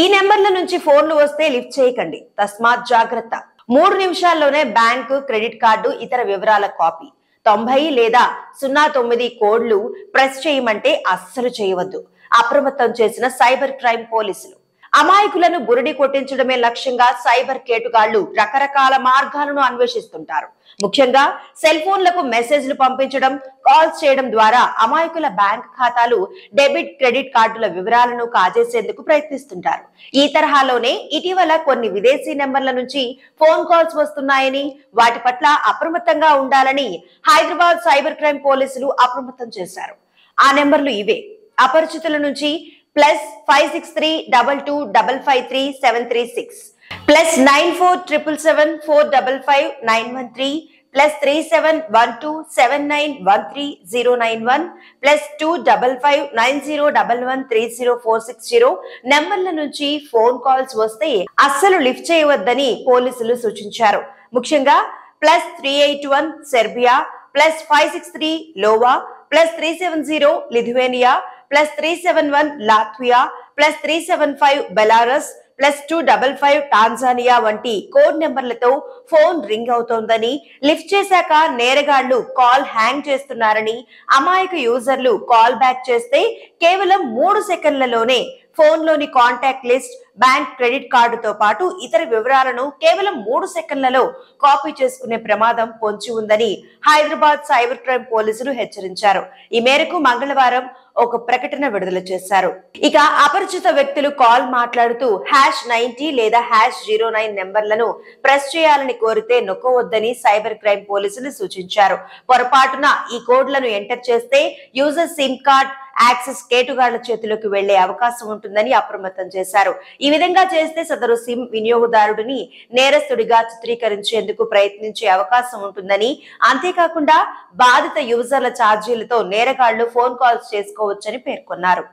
ఈ నెంబర్ల నుంచి ఫోన్లు వస్తే లిఫ్ట్ చేయకండి, తస్మాత్ జాగ్రత్త. 3 నిమిషాల్లోనే బ్యాంకు, క్రెడిట్ కార్డు, ఇతర వివరాల కాపీ. 90 లేదా 09 కోడ్లు ప్రెస్ చేయమంటే అస్సలు చేయవద్దు. అప్రమత్తం చేసిన సైబర్ క్రైమ్ పోలీసులు. అమాయకులను బురిడి కొట్టించడమే లక్ష్యంగా సైబర్ కేటుగాళ్లు రకరకాల మార్గాలను అన్వేషిస్తుంటారు. ముఖ్యంగా సెల్ ఫోన్లకు మెసేజ్లు పంపించడం, కాల్స్ చేయడం ద్వారా అమాయకుల బ్యాంక్ ఖాతాలు, డెబిట్, క్రెడిట్ కార్డుల వివరాలను కాజేసేందుకు ప్రయత్నిస్తుంటారు. ఈ తరహాలోనే ఇటీవల కొన్ని విదేశీ నెంబర్ల నుంచి ఫోన్ కాల్స్ వస్తున్నాయని, వాటి పట్ల అప్రమత్తంగా ఉండాలని హైదరాబాద్ సైబర్ క్రైమ్ పోలీసులు అప్రమత్తం చేశారు. ఆ నెంబర్లు ఇవే: అపరిచితుల నుంచి +563225533736, +9477755913, +3712791391, +255901130460 నెంబర్ల నుంచి ఫోన్ కాల్స్ వస్తే అస్సలు లిఫ్ట్ చేయవద్దని పోలీసులు సూచించారు. ముఖ్యంగా +381 Serbia, +563 లోవా, +370 Lithuania, +371 Latvia, +375 Belarus, +255 Tanzania వంటి కోడ్ నెంబర్లతో ఫోన్ రింగ్ అవుతోందని, లిఫ్ట్ చేశాక నేరగాళ్లు కాల్ హ్యాంగ్ చేస్తున్నారని, అమాయక యూజర్లు కాల్ బ్యాక్ చేస్తే కేవలం 3 సెకండ్లలోనే ఫోన్లోని కాంటాక్ట్ లిస్ట్, బ్యాంక్, క్రెడిట్ కార్డుతో పాటు ఇతర వివరాలను కేవలం 3 సెకండ్లలో కాపీ చేసుకునే ప్రమాదం పొంచి ఉందని హైదరాబాద్ సైబర్ క్రైమ్ పోలీసులు హెచ్చరించారు. ఈ మేరకు మంగళవారం ఒక ప్రకటన విడుదల చేశారు. ఇక అపరిచిత వ్యక్తులు కాల్ మాట్లాడుతూ #90 లేదా #09 నెంబర్లను ప్రెస్ చేయాలని కోరితే నొక్కవద్దని సైబర్ క్రైమ్ పోలీసులు సూచించారు. పొరపాటున ఈ కోడ్లను ఎంటర్ చేస్తే యూజర్ సిమ్ కార్డ్ యాక్సెస్ కేటుగాళ్ల చేతిలోకి వెళ్లే అవకాశం ఉంటుందని అప్రమత్తం చేశారు. ఈ విధంగా చేస్తే సదరు సిమ్ వినియోగదారుడిని నేరస్తుడిగా చిత్రీకరించేందుకు ప్రయత్నించే అవకాశం ఉంటుందని, అంతేకాకుండా బాధిత యూజర్ల ఛార్జీలతో నేరగాళ్లు ఫోన్ కాల్స్ చేసుకోవచ్చని పేర్కొన్నారు.